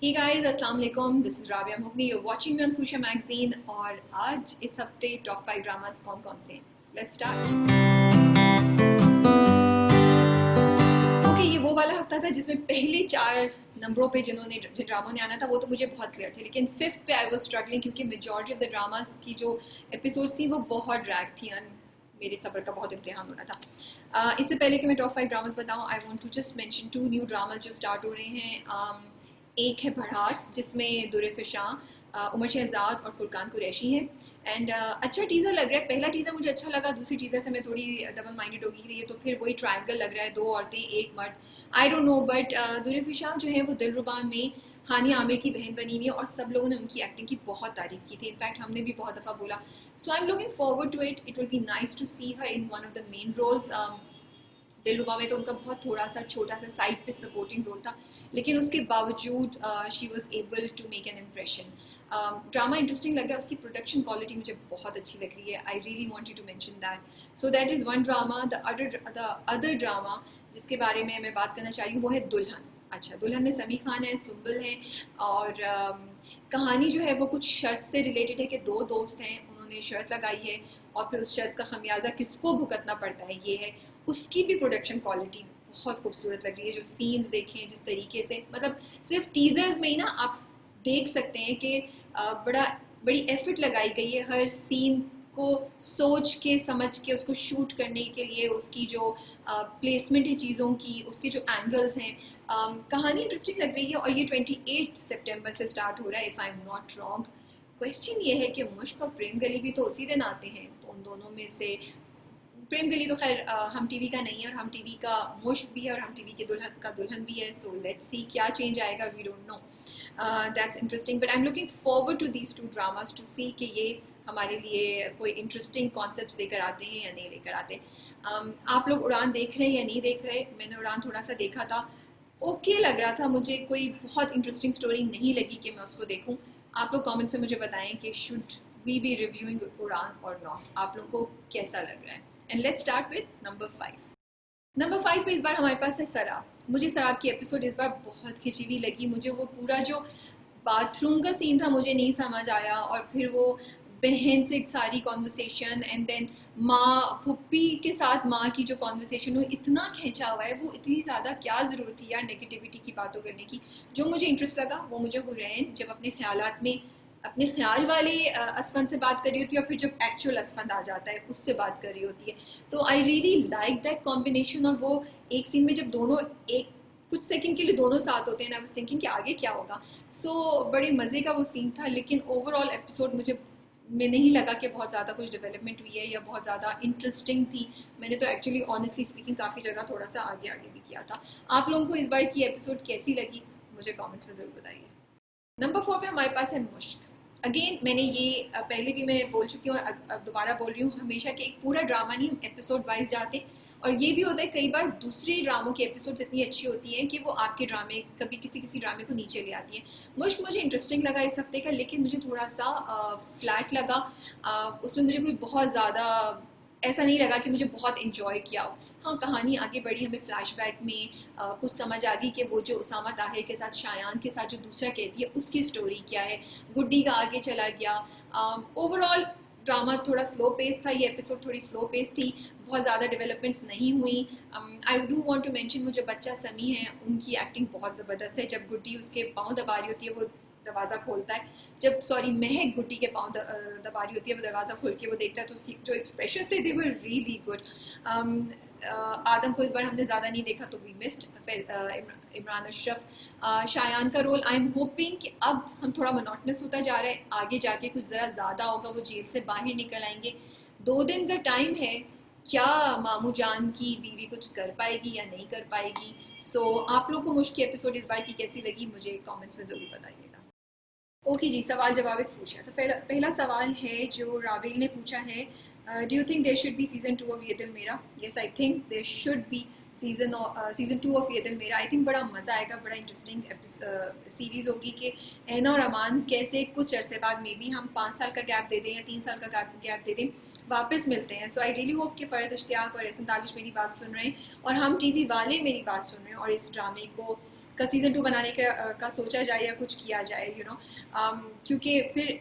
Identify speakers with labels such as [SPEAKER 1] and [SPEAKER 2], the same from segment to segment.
[SPEAKER 1] Hey guys, अस्सलाम वालेकुम. This is Rabia Mughni. You're watching me on Fusha Magazine. और आज इस हफ्ते टॉप 5 ड्रामास कौन कौन से हैं? Let's start. ओके, ये वो वाला हफ्ता था जिसमें पहले 4 नंबरों पे जिन ड्रामों ने आना था वो तो मुझे बहुत क्लियर थे, लेकिन फिफ्थ पे आई वाज स्ट्रगलिंग क्योंकि मेजॉरिटी ऑफ द ड्रामास की जो एपिसोड्स थी वो बहुत ड्रैग थी और मेरे सब्र का बहुत इम्तिहान होना था. इससे पहले कि मैं टॉप 5 ड्रामास बताऊं, I want to just mention 2 new dramas जो स्टार्ट हो रहे हैं. एक है भड़ास जिसमें दुरे फिशां, उमर शहजाद और फुरकान कुरैशी हैं. एंड अच्छा टीज़र लग रहा है. पहला टीज़र मुझे अच्छा लगा, दूसरी टीज़र से मैं थोड़ी डबल माइंडेड हो गई थी. ये तो फिर वही ट्रायंगल लग रहा है, 2 औरतें एक मर्द. आई डोंट नो, बट दुरे फिशां जो है वो दिलरुबा में हानिया आमिर की बहन बनी हुई है और सब लोगों ने उनकी एक्टिंग की बहुत तारीफ की थी. इनफैक्ट हमने भी बहुत दफ़ा बोला. So I am looking forward to it. It will be nice to see her in one of the main roles. Dilruba में तो उनका बहुत थोड़ा सा छोटा सा साइड पे सपोर्टिंग रोल था, लेकिन उसके बावजूद she was able to make an impression. Drama interesting लग रहा है, उसकी प्रोडक्शन क्वालिटी मुझे बहुत अच्छी लग रही है. I really wanted to mention that. So that is one drama. The other drama जिसके बारे में मैं बात करना चाह रही हूँ वो है दुल्हन. अच्छा, दुल्हन में समी खान है, सुम्बल है और कहानी जो है वो कुछ शर्त से रिलेटेड है कि 2 दोस्त हैं, उन्होंने शर्त लगाई है और फिर उस शर्त का खमियाजा किसको भुगतना पड़ता है ये है. उसकी भी प्रोडक्शन क्वालिटी बहुत खूबसूरत लग रही है. जो सीन्स देखें जिस तरीके से, मतलब सिर्फ टीजर्स में ही ना आप देख सकते हैं कि बड़ी एफर्ट लगाई गई है हर सीन को सोच के समझ के उसको शूट करने के लिए. उसकी जो प्लेसमेंट है चीज़ों की, उसके जो एंगल्स हैं, कहानी इंटरेस्टिंग लग रही है. और ये 28 सितंबर से स्टार्ट हो रहा है if I am not wrong. Question ये है कि मुश्क और प्रेम गली भी तो उसी दिन आते हैं, तो उन दोनों में से प्रेम गली तो खैर हम टीवी का नहीं है और हम टीवी का मुश्क भी है और हम टीवी के दुल्हन भी है. सो लेट्स सी क्या चेंज आएगा. We don't know. That's interesting but I am looking forward to these 2 dramas to see कि ये हमारे लिए कोई इंटरेस्टिंग कॉन्सेप्ट्स लेकर आते हैं या नहीं लेकर आते. आप लोग उड़ान देख रहे हैं या नहीं देख रहे? मैंने उड़ान थोड़ा सा देखा था, ओके लग रहा था. मुझे कोई बहुत इंटरेस्टिंग स्टोरी नहीं लगी कि मैं उसको देखूं. आप लोग कमेंट्स में मुझे बताएं कि शुड वी बी रिव्यूइंग उड़ान और नॉट. आप लोगों को कैसा लग रहा है? And let's start with number 5. Number 5 पे इस बार हमारे पास है सराब. मुझे सराब की एपिसोड इस बार बहुत खिंची हुई लगी. मुझे वो पूरा जो बाथरूम का सीन था मुझे नहीं समझ आया, और फिर वो बहन से सारी कॉन्वर्सेशन एंड देन माँ पुप्पी के साथ माँ की जो कॉन्वर्सेशन, वो इतना खींचा हुआ है. वो इतनी ज़्यादा क्या ज़रूरत थी यार नेगेटिविटी की बातों करने की. जो मुझे इंटरेस्ट लगा वो मुझे हुरैन जब अपने ख्यालात में अपने ख्याल वाले असफंद से बात कर रही होती है और फिर जब एक्चुअल असफंद आ जाता है उससे बात कर रही होती है. तो I really like that combination. और वो एक सीन में जब दोनों एक कुछ सेकंड के लिए दोनों साथ होते हैं, आई वाज थिंकिंग कि आगे क्या होगा. सो बड़े मज़े का वो सीन था. लेकिन ओवरऑल एपिसोड मुझे में नहीं लगा कि बहुत ज़्यादा कुछ डेवलपमेंट हुई है या बहुत ज़्यादा इंटरेस्टिंग थी. मैंने तो एक्चुअली ऑनेस्टली स्पीकिंग काफ़ी जगह थोड़ा सा आगे आगे भी किया था. आप लोगों को इस बार की एपिसोड कैसी लगी मुझे कमेंट्स में ज़रूर बताइए. नंबर 4 पे हमारे पास है मुश्क. अगेन मैंने ये पहले भी मैं बोल चुकी हूँ और अब दोबारा बोल रही हूँ, हमेशा कि एक पूरा ड्रामा नहीं, हम एपिसोड वाइज जाते हैं. और ये भी होता है कई बार दूसरे ड्रामों की एपिसोड्स इतनी अच्छी होती हैं कि वो आपके ड्रामे कभी किसी ड्रामे को नीचे ले आती हैं. मुश्क मुझे इंटरेस्टिंग लगा इस हफ्ते का, लेकिन मुझे थोड़ा सा फ्लैट लगा. उसमें मुझे कोई बहुत ज़्यादा ऐसा नहीं लगा कि मुझे बहुत इंजॉय किया हो. हाँ, कहानी आगे बढ़ी, हमें फ्लैशबैक में कुछ समझ आ गई कि वो जो उसामा ताहिर के साथ शायान के साथ जो दूसरा कहती है उसकी स्टोरी क्या है. गुड्डी का आगे चला गया. ओवरऑल ड्रामा थोड़ा स्लो पेस था. ये एपिसोड थोड़ी स्लो पेस थी, बहुत ज़्यादा डेवलपमेंट्स नहीं हुई. I do want to mention वो जो बच्चा समी है उनकी एक्टिंग बहुत ज़बरदस्त है. जब गुड्डी उसके पाँव दबा रही होती है, वो दरवाज़ा खोलता है, जब महक गुड्डी के पाँव दबा रही होती है, वो दरवाज़ा खोल के वो देखता है, तो उसकी जो एक्सप्रेशन थे दे वर रियली गुड. आदम को इस बार हमने ज़्यादा नहीं देखा तो वी मिस्ड. इमरान अशरफ, शायान का रोल आई एम होपिंग कि अब हम थोड़ा मोनोटनस होता जा रहा है, आगे जाके कुछ ज़रा ज़्यादा होगा, वो जेल से बाहर निकल आएंगे. 2 दिन का टाइम है, क्या मामू जान की बीवी कुछ कर पाएगी या नहीं कर पाएगी. सो आप लोग को मुश्किल एपिसोड इस बार की कैसी लगी मुझे कमेंट्स में ज़रूर बताइएगा. ओके जी, सवाल जवाब एक पूछा. तो पहला सवाल है जो राबिल ने पूछा है, do you think there should be season 2 of Yeh Dil Mera? Yes, I think there should be season 2 of Yeh Dil मेरा. आई थिंक बड़ा मज़ा आएगा, बड़ा इंटरेस्टिंग सीरीज़ होगी कि ऐना और अमान कैसे कुछ अरसे बाद मे बी हम 5 साल का गैप दे दें या 3 साल का गैप दे दें, वापस मिलते हैं. सो आई रियली होप कि फ़रहत इश्तियाक और एहसन तालिश मेरी बात सुन रहे हैं और हम टीवी वाले मेरी बात सुन रहे हैं और इस ड्रामे को का सीज़न 2 बनाने का सोचा जाए या कुछ किया जाए, यू नो, क्योंकि फिर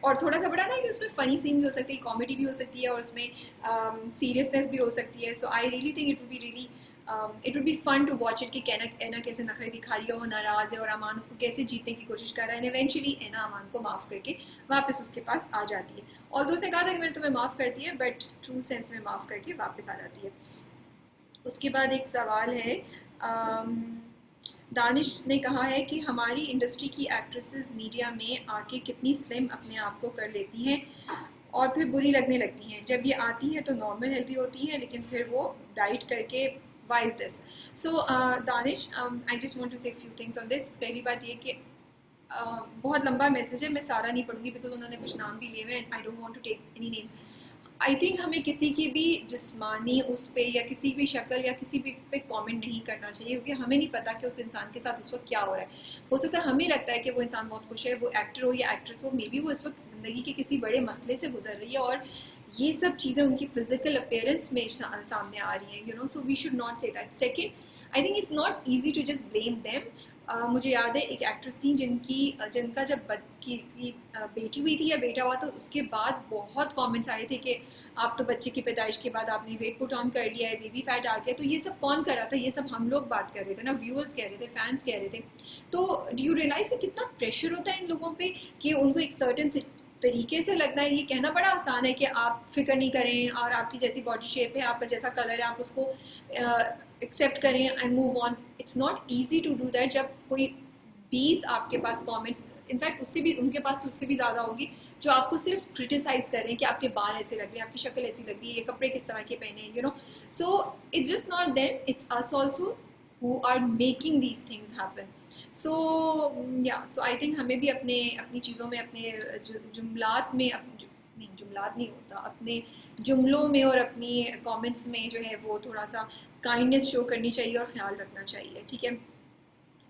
[SPEAKER 1] और थोड़ा सा बड़ा ना कि उसमें फ़नी सीन भी हो सकती है, कॉमेडी भी हो सकती है और उसमें सीरियसनेस भी हो सकती है. So I really think it would be fun to watch it कि एना कैसे नखरे दिखा रही है, वो नाराज़ है और अमान उसको कैसे जीतने की कोशिश कर रहा है, एंड इवेंचुअली एना अमान को माफ़ करके वापस उसके पास आ जाती है. और उसने कहा था कि मैंने तुम्हें माफ़ करती है, बट ट्रू सेंस में माफ़ करके वापस आ जाती है. उसके बाद एक सवाल है, दानिश ने कहा है कि हमारी इंडस्ट्री की एक्ट्रेसेस मीडिया में आके कितनी स्लिम अपने आप को कर लेती हैं और फिर बुरी लगने लगती हैं. जब ये आती हैं तो नॉर्मल हेल्दी होती हैं, लेकिन फिर वो डाइट करके why is this. So Danish, I just want to say few things on this. पहली बात ये कि बहुत लंबा मैसेज है, मैं सारा नहीं पढ़ूंगी बिकॉज उन्होंने कुछ नाम भी लिए हुए हैं. I don't want to take any names. I think हमें किसी की भी जिस्मानी उस पर या किसी भी शक्ल या किसी भी पे कमेंट नहीं करना चाहिए, क्योंकि हमें नहीं पता कि उस इंसान के साथ उस वक्त क्या हो रहा है. हो सकता है हमें लगता है कि वो इंसान बहुत खुश है, वो एक्टर हो या एक्ट्रेस हो, मे बी वो इस वक्त ज़िंदगी के किसी बड़े मसले से गुजर रही है और ये सब चीज़ें उनकी फिजिकल अपीयरेंस में सामने आ रही हैं, you know. So we should not say that. Second, I think it's not easy to just blame them. मुझे याद है एक एक्ट्रेस थी जिनका जब की बेटी हुई थी या बेटा हुआ तो उसके बाद बहुत कमेंट्स आए थे कि आप तो बच्चे की पैदाइश के बाद आपने वेट पुट ऑन कर लिया है, बेबी फैट आ गया. तो ये सब कौन कर रहा था? ये सब हम लोग बात कर रहे थे ना, व्यूअर्स कह रहे थे, फैंस कह रहे थे. तो डू यू रियलाइज कि कितना प्रेशर होता है इन लोगों पे कि उनको एक सर्टन तरीके से लगना है. ये कहना बड़ा आसान है कि आप फिक्र नहीं करें और आपकी जैसी बॉडी शेप है, आपका जैसा कलर है, आप उसको एक्सेप्ट करें and move on. It's not easy to do that. जब कोई 20 आपके पास कमेंट्स, इनफैक्ट उससे भी उनके पास तो उससे भी ज़्यादा होगी, जो आपको सिर्फ क्रिटिसाइज कर रहे हैं कि आपके बाल ऐसे लग रहे हैं, आपकी शक्ल ऐसी लग रही है, ये कपड़े किस तरह के पहने हैं, you know. So it's just not them, it's us also who are making these things happen. So I think हमें भी अपनी चीज़ों में, अपने जुमलात में, नहीं जुमलात नहीं होता, अपने जुमलों में और अपनी कमेंट्स में जो है वो थोड़ा सा काइंडनेस शो करनी चाहिए और ख्याल रखना चाहिए. ठीक है.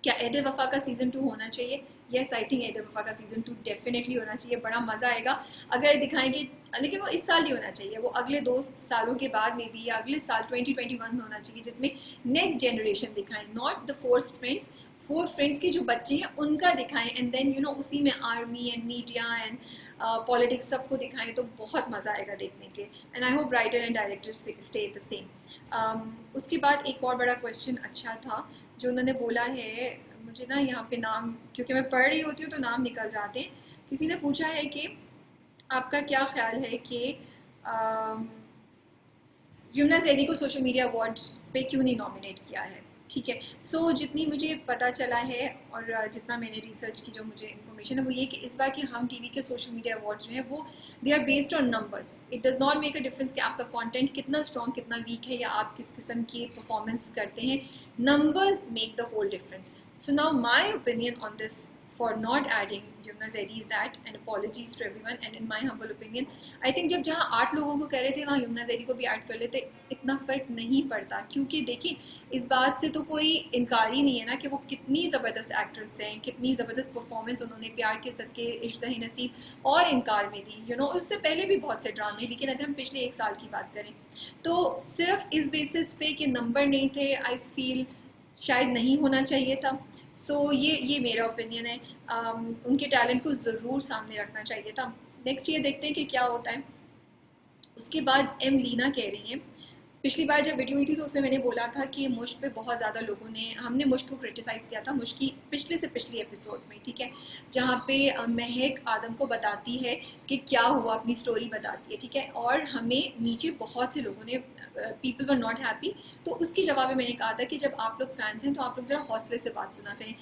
[SPEAKER 1] क्या ऐद वफ़ा का सीज़न 2 होना चाहिए? येस, आई थिंक ऐद वफ़ा का सीज़न 2 डेफिनेटली होना चाहिए. बड़ा मज़ा आएगा अगर दिखाएंगे, लेकिन वो इस साल ही होना चाहिए. वो अगले 2 सालों के बाद में भी, या अगले साल 2021 में होना चाहिए, जिसमें नेक्स्ट जनरेशन दिखाएं, नॉट द फोर फ्रेंड्स के जो बच्चे हैं उनका दिखाएं, एंड देन यू नो उसी में army and media and politics सबको दिखाएं. तो बहुत मज़ा आएगा देखने के. And I hope writer and directors stay the same. उसके बाद एक और बड़ा क्वेश्चन अच्छा था जो उन्होंने बोला है, मुझे ना यहाँ पे नाम, क्योंकि मैं पढ़ रही होती हूँ तो नाम निकल जाते हैं. किसी ने पूछा है कि आपका क्या ख्याल है कि यमुना ज़ैदी को सोशल मीडिया अवार्ड्स पे क्यों नहीं नॉमिनेट किया है. ठीक है. सो जितनी मुझे पता चला है और जितना मैंने रिसर्च की, जो मुझे इन्फॉर्मेशन है वो ये कि इस बार के हम टीवी के सोशल मीडिया अवार्ड्स जो हैं वो they are based on numbers. It does not make a difference कि आपका कंटेंट कितना स्ट्रॉन्ग कितना वीक है या आप किस किस्म की परफॉर्मेंस करते हैं. Numbers make the whole difference. So now my opinion on this for not adding Yumna Zaidi is that, and apologies to everyone, and in my humble opinion I think जब जहाँ 8 लोगों को कह रहे थे वहाँ यमुना ज़ैदी को भी ऐड कर लेते, इतना फ़र्क नहीं पड़ता. क्योंकि देखिए इस बात से तो कोई इनकार ही नहीं है ना कि वो कितनी ज़बरदस्त एक्ट्रेस हैं, कितनी ज़बरदस्त परफॉर्मेंस उन्होंने प्यार के सदके, इश्क़-ए नसीब और इनकार में दी, यू नो. उससे पहले भी बहुत से ड्रामे, लेकिन अगर हम पिछले 1 साल की बात करें तो सिर्फ इस बेसिस पे कि नंबर नहीं थे, आई फील शायद नहीं होना चाहिए था. सो ये मेरा ओपिनियन है. उनके टैलेंट को ज़रूर सामने रखना चाहिए था. नेक्स्ट ये देखते हैं कि क्या होता है. उसके बाद एम लीना कह रही हैं, पिछली बार जब वीडियो हुई थी तो उसमें मैंने बोला था कि मुश्क पे बहुत ज़्यादा लोगों ने, हमने मुश्क को क्रिटिसाइज़ किया था, मुश्क की पिछले से पिछली एपिसोड में. ठीक है. जहाँ पे महक आदम को बताती है कि क्या हुआ, अपनी स्टोरी बताती है. ठीक है. और हमें नीचे बहुत से लोगों ने, पीपल वर नॉट हैप्पी. तो उसके जवाब में मैंने कहा था कि जब आप लोग फैंस हैं तो आप लोग ज़रा हौसले से बात सुना करें.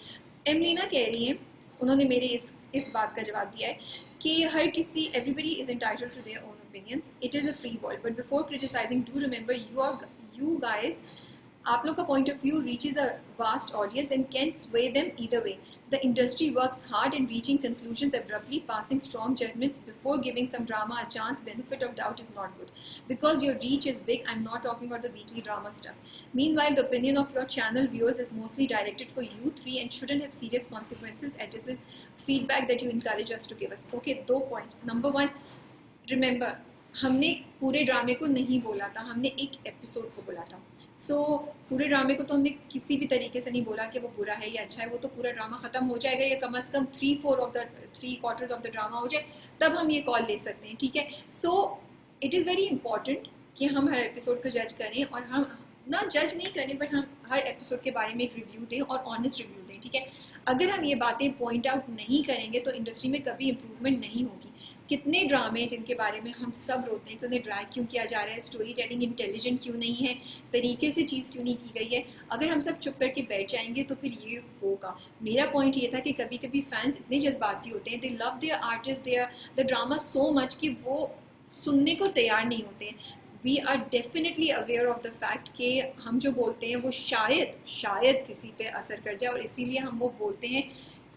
[SPEAKER 1] एमलीना कह रही हैं, उन्होंने मेरे इस बात का जवाब दिया है कि हर किसी, everybody is entitled to their own opinions. It is a free world, but before criticizing, do remember you guys, आप लोग का point of view reaches a vast audience and can sway them either way. The industry works hard in reaching conclusions abruptly, passing strong judgments before giving some drama a chance. Benefit of doubt is not good. Because your reach is big, I'm not talking about the weekly drama stuff. Meanwhile, the opinion of your channel viewers is mostly directed for you three and shouldn't have serious consequences. It is a feedback that you encourage us to give us. Okay, 2 points. Number 1, remember, हमने पूरे ड्रामे को नहीं बोला था, हमने एक episode को बोला था. सो पूरे ड्रामे को तो हमने किसी भी तरीके से नहीं बोला कि वो बुरा है या अच्छा है, वो तो पूरा ड्रामा ख़त्म हो जाएगा या कम से कम 3/4 ऑफ द ड्रामा हो जाए, तब हम ये कॉल ले सकते हैं, ठीक है। So it is very important कि हम हर एपिसोड को जज करें, और हम ना जज नहीं करें बट हम हर एपिसोड के बारे में एक रिव्यू दें और ऑनेस्ट रिव्यू दें, ठीक है। अगर हम ये बातें पॉइंट आउट नहीं करेंगे तो इंडस्ट्री में कभी इम्प्रूवमेंट नहीं होगी। कितने ड्रामे जिनके बारे में हम सब रोते हैं कि उन्हें ड्रैग क्यों किया जा रहा है, स्टोरी टेलिंग इंटेलिजेंट क्यों नहीं है, तरीके से चीज़ क्यों नहीं की गई है, अगर हम सब चुप करके बैठ जाएंगे तो फिर ये होगा। मेरा पॉइंट ये था कि कभी कभी फैंस इतने जज्बाती होते हैं, they love their artist, their the drama so much कि वो सुनने को तैयार नहीं होते हैं। We are definitely aware of the fact कि हम जो बोलते हैं वो शायद किसी पे असर कर जाए, और इसीलिए हम वो बोलते हैं।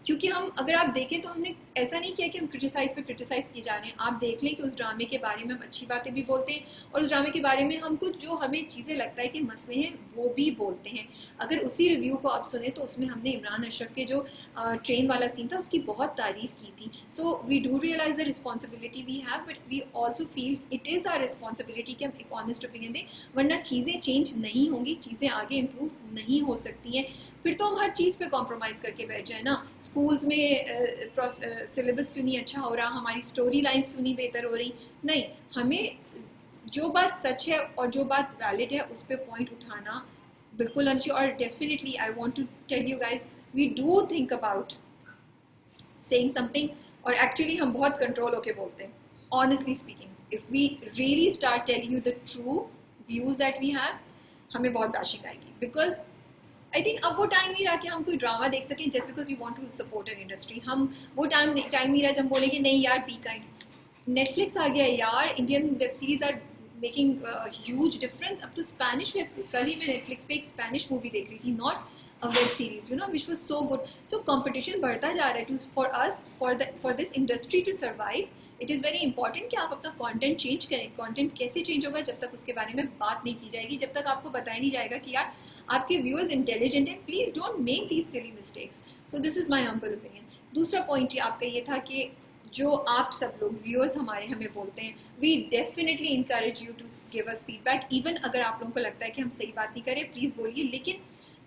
[SPEAKER 1] क्योंकि हम, अगर आप देखें तो हमने ऐसा नहीं किया कि हम क्रिटिसाइज़ पे क्रिटिसाइज़ किए जा रहे हैं। आप देख लें कि उस ड्रामे के बारे में हम अच्छी बातें भी बोलते हैं, और उस ड्रामे के बारे में हम कुछ जो हमें चीज़ें लगता है कि मसले हैं वो भी बोलते हैं। अगर उसी रिव्यू को आप सुने तो उसमें हमने इमरान अशरफ के जो ट्रेन वाला सीन था उसकी बहुत तारीफ़ की थी। So we do realise the responsibility we have, but we also feel it is our responsibility कि हम एक ऑनेस्ट ओपिनियन दें, वरना चीज़ें चेंज नहीं होंगी, चीज़ें आगे इम्प्रूव नहीं हो सकती हैं। फिर तो हम हर चीज़ पे कॉम्प्रोमाइज़ करके बैठ जाए ना। स्कूल्स में सिलेबस क्यों नहीं अच्छा हो रहा, हमारी स्टोरी लाइंस क्यों नहीं बेहतर हो रही, नहीं, हमें जो बात सच है और जो बात वैलिड है उस पर पॉइंट उठाना बिल्कुल अच्छी। और definitely I want to tell you guys, we do think about saying something, और एक्चुअली हम बहुत कंट्रोल होके बोलते हैं। Honestly speaking, if we really start telling you the true views that we have, हमें बहुत बैशिंग आएगी। बिकॉज आई थिंक अब वो टाइम नहीं रहा कि हम कोई ड्रामा देख सकें just because you want to support an industry. हम वो टाइम नहीं रहा जब हम बोलेंगे नहीं यार बी काइंड। नेटफ्लिक्स आ गया यार, Indian web series are making huge difference. अब तो स्पेनिश वेब सीरीज, कल ही मैं नेटफ्लिक्स पे एक स्पेनिश मूवी देख रही थी, not a web series, you know, which was so good. So competition बढ़ता जा रहा है too for us, for this industry to survive. It is very important कि आप अपना कंटेंट चेंज करें। कंटेंट कैसे चेंज होगा जब तक उसके बारे में बात नहीं की जाएगी, जब तक आपको बताया नहीं जाएगा कि यार आपके व्यूअर्स इंटेलिजेंट हैं, please don't make these silly mistakes. So this is my humble opinion. दूसरा पॉइंट ये आपका ये था कि जो आप सब लोग व्यूअर्स हमारे हमें बोलते हैं, we definitely encourage you to give us feedback. Even अगर आप लोगों को लगता है कि हम सही बात नहीं करें, प्लीज़ बोलिए, लेकिन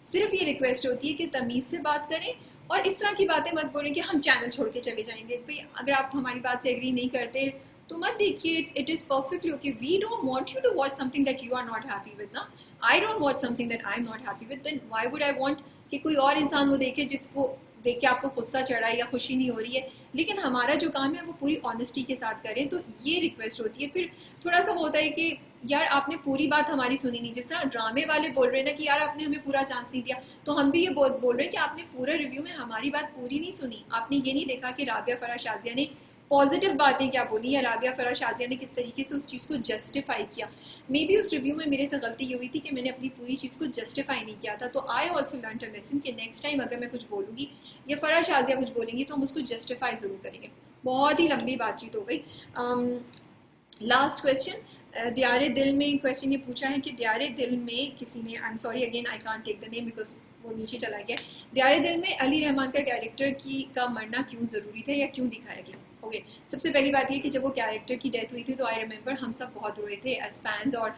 [SPEAKER 1] सिर्फ ये रिक्वेस्ट होती है कि तमीज़ से बात करें और इस तरह की बातें मत बोलें कि हम चैनल छोड़ के चले जाएंगे। भाई अगर आप हमारी बात से एग्री नहीं करते तो मत देखिए, it is perfectly okay. We don't want you to watch something that you are not happy with ना। I don't watch something that I am not happy with, then why would I want कि कोई और इंसान वो देखे जिसको देख के आपको गुस्सा चढ़ा है या खुशी नहीं हो रही है। लेकिन हमारा जो काम है वो पूरी ऑनेस्टी के साथ करें, तो ये रिक्वेस्ट होती है। फिर थोड़ा सा होता है कि यार आपने पूरी बात हमारी सुनी नहीं, जिस तरह ड्रामे वाले बोल रहे हैं ना कि यार आपने हमें पूरा चांस नहीं दिया, तो हम भी ये बोल रहे हैं कि आपने पूरे रिव्यू में हमारी बात पूरी नहीं सुनी। आपने ये नहीं देखा कि राबिया फराह शाजिया ने पॉजिटिव बातें क्या बोली, या राबिया फराह शाजिया ने किस तरीके से उस चीज़ को जस्टिफाई किया। मे बी उस रिव्यू में मेरे से गलती ये हुई थी कि मैंने अपनी पूरी चीज़ को जस्टिफाई नहीं किया था। तो I also learn a lesson कि नेक्स्ट टाइम अगर मैं कुछ बोलूँगी या फराह शाजिया कुछ बोलेंगी तो हम उसको जस्टिफाई ज़रूर करेंगे। बहुत ही लंबी बातचीत हो गई। लास्ट क्वेश्चन, दियारे दिल में क्वेश्चन ये पूछा है कि दियारे दिल में किसी ने, I am sorry again I can't take the name because वो नीचे चला गया। दियारे दिल में अली रहमान का कैरेक्टर का मरना क्यों ज़रूरी था या क्यों दिखाया गया? ओके, सबसे पहली बात ये कि जब वो कैरेक्टर की डेथ हुई थी तो आई रिमेंबर हम सब बहुत रोए थे एज फैंस, और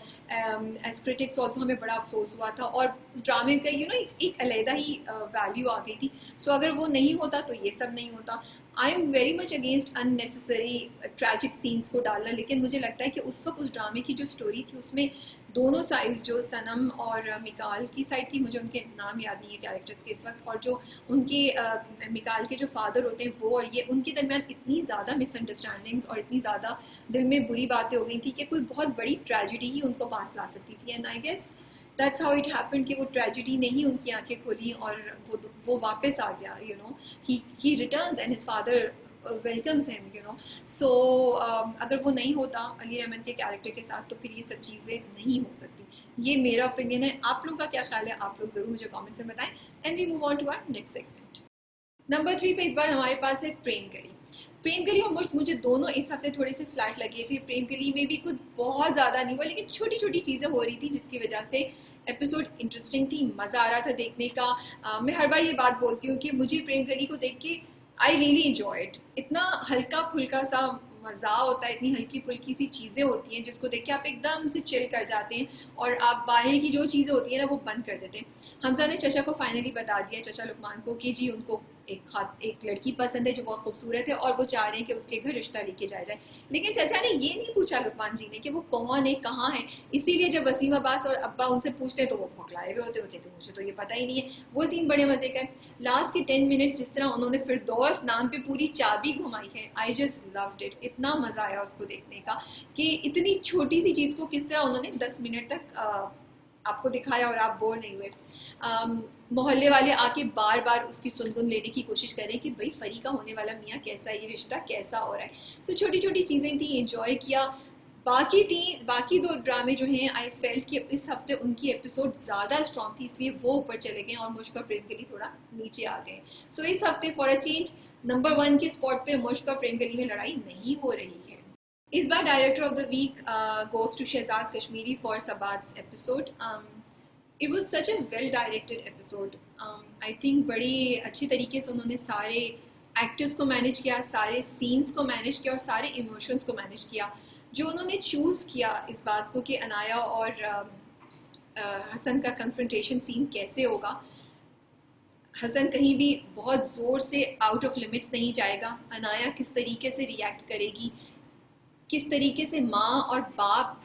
[SPEAKER 1] एज क्रिटिक्स ऑल्सो हमें बड़ा अफसोस हुआ था, और ड्रामे का एक अलहदा ही वैल्यू आ गई थी। सो अगर वो नहीं होता तो ये सब नहीं होता। I am very much against unnecessary tragic scenes को डालना, लेकिन मुझे लगता है कि उस वक्त उस ड्रामे की जो स्टोरी थी उसमें दोनों साइड्स, जो सनम और मिकाल की साइड थी, मुझे उनके नाम याद नहीं है कैरेक्टर्स के इस वक्त, और जो उनके मिकाल के जो फादर होते हैं वो और ये, उनके दरमियान इतनी ज़्यादा मिसअंडरस्टैंडिंग्स और इतनी ज़्यादा दिल में बुरी बातें हो गई थी कि कोई बहुत बड़ी ट्रेजिडी ही उनको पास ला सकती थी। And I guess that's how it happened कि वो ट्रेजिडी ने ही उनकी आंखें खोली और वो वापस आ गया, you know, he returns and his father welcomes him, you know. So अगर वो नहीं होता अली रहमान के कैरेक्टर के साथ तो फिर ये सब चीज़ें नहीं हो सकती। ये मेरा ओपिनियन है। आप लोगों का क्या ख्याल है, आप लोग ज़रूर मुझे कमेंट्स में बताएं। And we move on to our next segment. Number 3 पे इस बार हमारे पास है प्रेम गली। प्रेम गली और मुझे दोनों इस हफ्ते थोड़े से फ्लैट लगे थे। प्रेम गली में भी कुछ बहुत ज़्यादा नहीं हुआ, लेकिन छोटी छोटी चीज़ें हो रही थी जिसकी वजह से एपिसोड इंटरेस्टिंग थी, मज़ा आ रहा था देखने का। मैं हर बार ये बात बोलती हूँ कि मुझे प्रेम गली को देख के आई रियली एंजॉयड। इतना हल्का फुल्का सा मज़ा होता है, इतनी हल्की फुल्की सी चीज़ें होती हैं जिसको देख के आप एकदम से चिल कर जाते हैं और आप बाहर की जो चीज़ें होती हैं ना वो बंद कर देते हैं। हमजा ने चचा को फाइनली बता दिया, चचा लुकमान को, कि जी उनको एक लड़की पसंद है जो बहुत खूबसूरत है और वो चाह रहे हैं कि उसके घर रिश्ता लेके जाया जाए। लेकिन चचा ने ये नहीं पूछा लुकमान जी ने कि वो कौन है, कहाँ है। इसीलिए जब वसीम अब्बास और अब्बा उनसे पूछते हैं तो वो भौंकलाए हुए होते, वो कहते हैं मुझे तो ये पता ही नहीं है। वो सीन बड़े मजे का है। लास्ट के 10 मिनट्स जिस तरह उन्होंने फिरदौस नाम पे पूरी चाबी घुमाई है, आई जस्ट लव्ड इट। इतना मजा आया उसको देखने का कि इतनी छोटी सी चीज को किस तरह उन्होंने 10 मिनट तक आपको दिखाया और आप बोर नहीं हुए। मोहल्ले वाले आके बार बार उसकी सुनगुन लेने की कोशिश करें कि भाई फरी का होने वाला मियाँ कैसा है, ये रिश्ता कैसा हो रहा है। सो छोटी छोटी चीज़ें थी, एंजॉय किया। बाकी दो ड्रामे जो हैं आई फेल्ट कि इस हफ्ते उनकी एपिसोड ज़्यादा स्ट्रॉन्ग थी, इसलिए वो ऊपर चले गए और मुश्क और प्रेम गली थोड़ा नीचे आ गए। सो इस हफ्ते फॉर अ चेंज नंबर 1 के स्पॉट पे मुश्क और प्रेम गली में लड़ाई नहीं हो रही है। इस बार director of the week goes to Shahzad Kashmiri for Sabaat's episode. It was such a well directed episode. I think बड़ी अच्छी तरीके से उन्होंने सारे एक्टर्स को मैनेज किया, सारे सीन्स को मैनेज किया और सारे इमोशंस को मैनेज किया। जो उन्होंने चूज़ किया इस बात को कि अनाया और हसन का कन्फ्रंटेशन सीन कैसे होगा, हसन कहीं भी बहुत ज़ोर से आउट ऑफ लिमिट्स नहीं जाएगा, अनाया किस तरीके से रिएक्ट करेगी, किस तरीके से माँ और बाप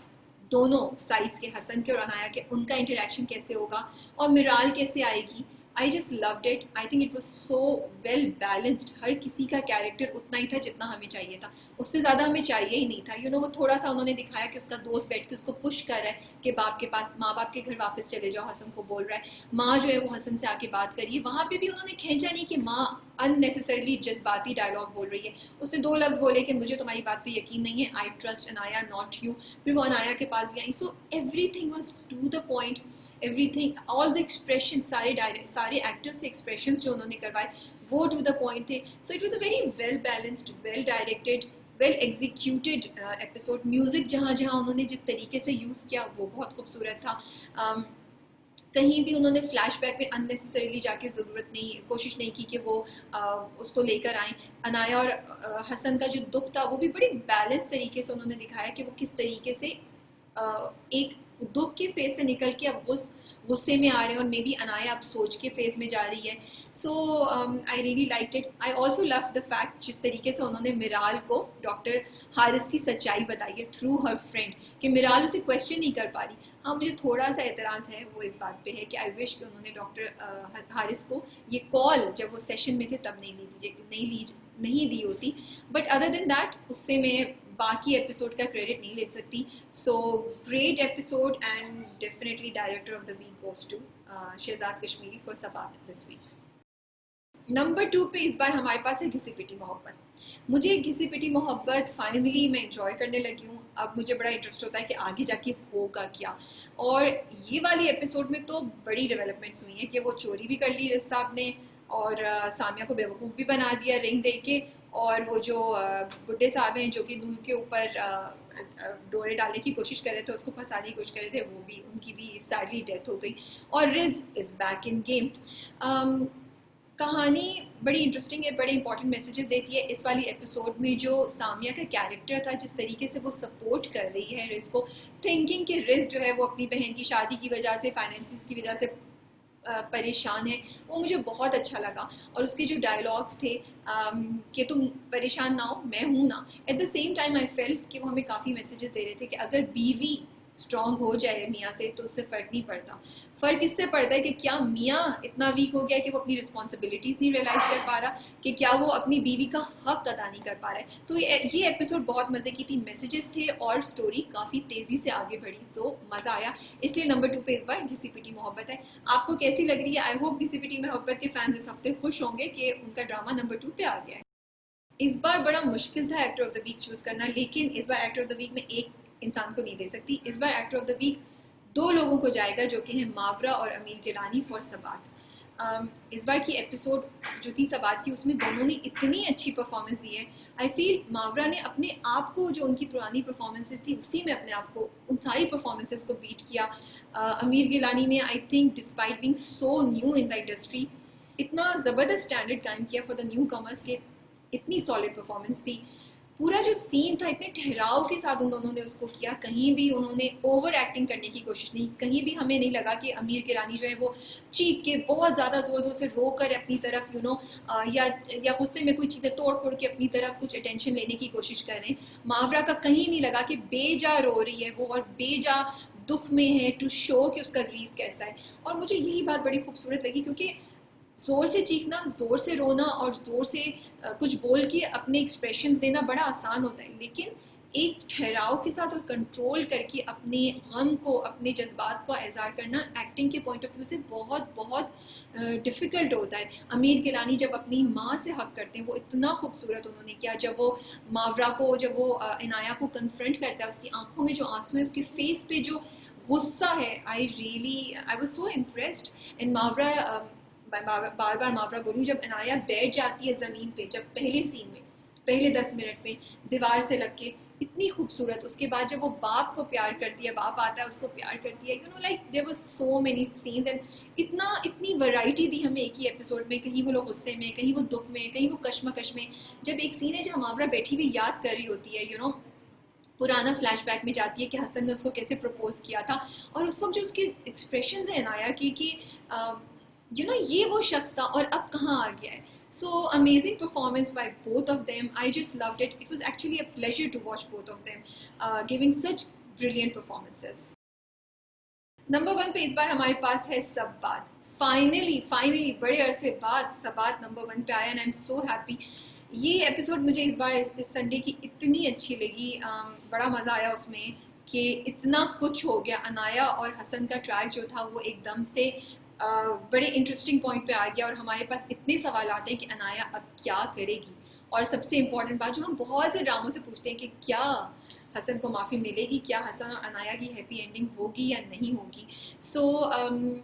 [SPEAKER 1] दोनों साइड्स के, हसन के और अनाया के, उनका इंटरेक्शन कैसे होगा और मिराल कैसे आएगी। I just loved it. I think it was so well balanced. हर किसी का कैरेक्टर उतना ही था जितना हमें चाहिए था, उससे ज़्यादा हमें चाहिए ही नहीं था। वो थोड़ा सा उन्होंने दिखाया कि उसका दोस्त बैठ के उसको पुश कर रहा है कि बाप के पास, माँ बाप के घर वापस चले जाओ, हसन को बोल रहा है। माँ जो है वो हसन से आके बात करिए, वहाँ पे भी उन्होंने खींचा नहीं कि माँ अननेसेसरली जज्बाती डायलॉग बोल रही है। उसने 2 लफ्ज़ बोले कि मुझे तुम्हारी बात पे यकीन नहीं है, I trust Anaya not you. फिर वो अनाया के पास भी आई। So everything was to the point, everything, all the expression, सारे एक्टर्स से एक्सप्रेशन जो उन्होंने करवाए वो टू द पॉइंट थे। So it was a very well balanced, well directed, well executed episode. Music जहाँ जहाँ उन्होंने जिस तरीके से यूज़ किया वो बहुत खूबसूरत था। कहीं भी उन्होंने फ्लैशबैक में अननेसेसरीली जाके ज़रूरत नहीं, कोशिश नहीं की कि वो उसको लेकर आएँ। अनाया और हसन का जो दुख था वो भी बड़ी बैलेंस तरीके से उन्होंने दिखाया कि वो किस तरीके से एक दुख के फेज से निकल के अब गुस्से में आ रहे हैं और मे बी अनाया अब सोच के फेज में जा रही है। So I really liked it. I also love the fact जिस तरीके से उन्होंने मिराल को डॉक्टर हारिस की सच्चाई बताई है थ्रू हर फ्रेंड, कि मिराल उसे क्वेश्चन नहीं कर पा रही। हाँ, मुझे थोड़ा सा एतराज़ है वो इस बात पे है कि आई विश कि उन्होंने डॉक्टर हारिस को ये कॉल जब वो सेशन में थे तब नहीं दी होती। बट अदर देन दैट उससे मैं बाकी एपिसोड का क्रेडिट नहीं ले सकती। So great episode and definitely director of the week goes to Shahzad Kashmiri for Sabaat this week. Number 2 पे इस बार हमारे पास है घिसी पिटी मोहब्बत। मुझे घिसी पिटी मोहब्बत फाइनली मैं एंजॉय करने लगी हूँ। अब मुझे बड़ा इंटरेस्ट होता है कि आगे जाके होगा क्या। और ये वाली एपिसोड में तो बड़ी डेवलपमेंट्स हुई हैं कि वो चोरी भी कर ली रिस साहब ने और सामिया को बेवकूफ़ भी बना दिया रिंग दे के, और वो जो बुड्ढे साहब हैं जो कि नूर के ऊपर डोरे डालने की कोशिश कर रहे थे, उसको फंसाने की कोशिश कर रहे थे, वो भी, उनकी भी सैडली डेथ हो गई। और ridge is back in game. कहानी बड़ी इंटरेस्टिंग है, बड़े इंपॉर्टेंट मैसेजेस देती है। इस वाली एपिसोड में जो सामिया का कैरेक्टर था, जिस तरीके से वो सपोर्ट कर रही है रिज को, थिंकिंग कि रिज जो है वो अपनी बहन की शादी की वजह से, फाइनेंसिस की वजह से परेशान है, वो मुझे बहुत अच्छा लगा। और उसके जो डायलॉग्स थे कि तुम परेशान ना हो, मैं हूँ ना, at the same time I felt कि वो हमें काफ़ी मैसेजेस दे रहे थे कि अगर बीवी स्ट्रॉन्ग हो जाए मियाँ से तो उससे फ़र्क नहीं पड़ता। फ़र्क इससे पड़ता है कि क्या मियाँ इतना वीक हो गया कि वो अपनी रिस्पॉन्सिबिलिटीज़ नहीं रियलाइज़ कर पा रहा, कि क्या वो अपनी बीवी का हक अदा नहीं कर पा रहा है। तो ये एपिसोड बहुत मज़े की थी, मैसेजेस थे और स्टोरी काफ़ी तेज़ी से आगे बढ़ी, तो मज़ा आया। इसलिए नंबर 2 पे इस बार घिसी पिटी मोहब्बत है। आपको कैसी लग रही है? आई होप घिसी पिटी मोहब्बत के फैंस इस हफ्ते खुश होंगे कि उनका ड्रामा नंबर 2 पे आ गया है। इस बार बड़ा मुश्किल था actor of the week choose करना, लेकिन इस बार एक्टर ऑफ द वीक में एक इंसान को नहीं दे सकती। इस बार एक्टर ऑफ द वीक 2 लोगों को जाएगा जो कि हैं मावरा और अमीर गिलानी फॉर सबात। इस बार की एपिसोड जो थी सबात की, उसमें दोनों ने इतनी अच्छी परफॉर्मेंस दी है। आई फील मावरा ने अपने आप को, जो उनकी पुरानी परफॉर्मेंसेस थी उसी में अपने आप को, उन सारी परफॉर्मेंसेस को बीट किया। अमीर गिलानी ने I think despite being so new in the industry इतना ज़बरदस्त स्टैंडर्ड कायम किया फॉर द न्यू कमर्स के, इतनी सॉलिड परफॉर्मेंस थी। पूरा जो सीन था इतने ठहराव के साथ उन दोनों ने उसको किया, कहीं भी उन्होंने ओवर एक्टिंग करने की कोशिश नहीं, कहीं भी हमें नहीं लगा कि आमिर गिलानी जो है वो चीख के बहुत ज़्यादा ज़ोर ज़ोर से रो कर अपनी तरफ या गुस्से में कोई चीज़ें तोड़ फोड़ के अपनी तरफ कुछ अटेंशन लेने की कोशिश कर रहे हैं। मावरा का कहीं नहीं लगा कि बेजा रो रही है वो और बेजा दुख में है, टू शो कि उसका ग्रीफ कैसा है। और मुझे यही बात बड़ी खूबसूरत लगी, क्योंकि ज़ोर से चीखना, ज़ोर से रोना और ज़ोर से कुछ बोल के अपने एक्सप्रेशंस देना बड़ा आसान होता है, लेकिन एक ठहराव के साथ और कंट्रोल करके अपने गम को, अपने जज्बात को इज़हार करना एक्टिंग के पॉइंट ऑफ व्यू से बहुत बहुत डिफ़िकल्ट होता है। आमिर गिलानी जब अपनी माँ से हक करते हैं, वो इतना खूबसूरत उन्होंने किया। जब वो मावरा को, जब वो इनाया को कन्फ्रंट करता है, उसकी आंखों में जो आंसू है, उसके फेस पे जो गुस्सा है, I was so impressed. And Mawra, बार बार मावरा बोलूँ, जब इनाया बैठ जाती है ज़मीन पे, जब पहले सीन में, पहले 10 मिनट में दीवार से लग के, इतनी खूबसूरत। उसके बाद जब वो बाप को प्यार करती है, बाप आता है उसको प्यार करती है, like there was so many scenes and इतनी वैरायटी दी हमें एक ही एपिसोड में। कहीं वो लोग गुस्से में, कहीं वो दुख में, कहीं वो कश्मकश में। जब एक सीन है जहाँ मावरा बैठी हुई याद कर रही होती है, पुराना फ्लैशबैक में जाती है कि हसन ने उसको कैसे प्रपोज किया था, और उस वक्त जो उसके एक्सप्रेशन है इनाया की कि ये वो शख्स था और अब कहाँ आ गया है। So amazing performance by both of them. I just loved it. It was actually a pleasure to watch both of them giving such brilliant performances. Number 1 पे इस बार हमारे पास है सब्बात। फाइनली बड़े अरसे बाद सब्बात नंबर 1 पे आया and I am so happy. ये एपिसोड मुझे इस बार इस संडे की इतनी अच्छी लगी, बड़ा मज़ा आया उसमें कि इतना कुछ हो गया। अनाया और हसन का ट्रैक जो था वो एकदम से बड़े इंटरेस्टिंग पॉइंट पे आ गया, और हमारे पास इतने सवाल आते हैं कि अनाया अब क्या करेगी। और सबसे इम्पॉर्टेंट बात जो हम बहुत से ड्रामों से पूछते हैं कि क्या हसन को माफ़ी मिलेगी, क्या हसन और अनाया की हैप्पी एंडिंग होगी या नहीं होगी। सो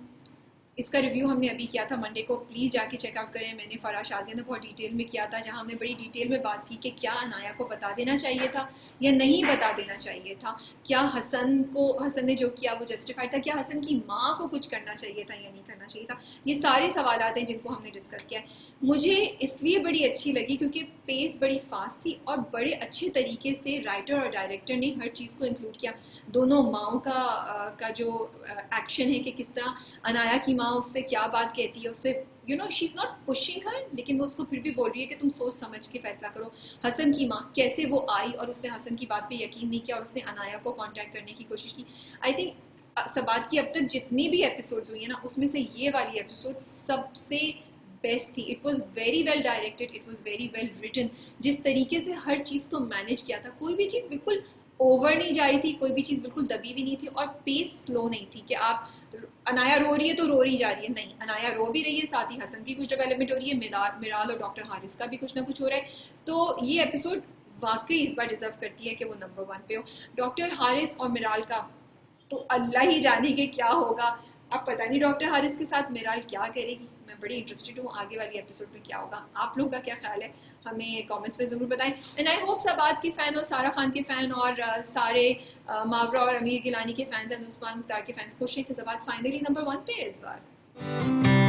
[SPEAKER 1] इसका रिव्यू हमने अभी किया था मंडे को, प्लीज़ जाके चेकआउट करें। मैंने फराह शाजिया ने बहुत डिटेल में किया था, जहाँ हमने बड़ी डिटेल में बात की कि क्या अनाया को बता देना चाहिए था या नहीं बता देना चाहिए था, क्या हसन ने जो किया वो जस्टिफाइड था, क्या हसन की माँ को कुछ करना चाहिए था या नहीं करना चाहिए था। ये सारे सवाल आते हैं जिनको हमने डिस्कस किया है। मुझे इसलिए बड़ी अच्छी लगी क्योंकि पेस बड़ी फास्ट थी और बड़े अच्छे तरीके से राइटर और डायरेक्टर ने हर चीज़ को इंक्लूड किया। दोनों माओं का जो एक्शन है कि किस तरह अनाया की माँ उससे क्या बात कहती है, उससे शी इज़ नॉट पुशिंग हर, लेकिन वो उसको फिर भी बोल रही है कि तुम सोच समझ के फैसला करो। हसन की माँ कैसे वो आई और उसने हसन की बात पे यकीन नहीं किया और उसने अनाया को कांटेक्ट करने की कोशिश की। आई थिंक सबात की अब तक जितनी भी एपिसोड्स हुई है ना, उसमें से ये वाली एपिसोड सबसे बेस्ट थी। It was very well directed, it was very well written. जिस तरीके से हर चीज़ को मैनेज किया था, कोई भी चीज़ बिल्कुल ओवर नहीं जा रही थी, कोई भी चीज़ बिल्कुल दबी भी नहीं थी, और पेस स्लो नहीं थी कि आप अनाया रो रही है तो रो रही जा रही है। नहीं, अनाया रो भी रही है, साथ ही हसन की कुछ डेवलपमेंट हो रही है, मिराल और डॉक्टर हारिस का भी कुछ ना कुछ हो रहा है। तो ये एपिसोड वाकई इस बार डिजर्व करती है कि वो नंबर 1 पे हो। डॉक्टर हारिस और मिराल का तो अल्लाह ही जाने के क्या होगा। अब पता नहीं डॉक्टर हारिस के साथ मिराल क्या करेगी। मैं बड़ी इंटरेस्टेड हूँ आगे वाली एपिसोड में क्या होगा। आप लोगों का क्या ख्याल है, हमें कमेंट्स में ज़रूर बताएं। एंड आई होप सबात के फ़ैन और सारा खान के फ़ैन और सारे मावरा और आमिर गिलानी के फ़ैन्स एंड उस्मान मुख्तार के फ़ैन्स खुश हैं कि सबात फाइनली नंबर 1 पे है इस बार।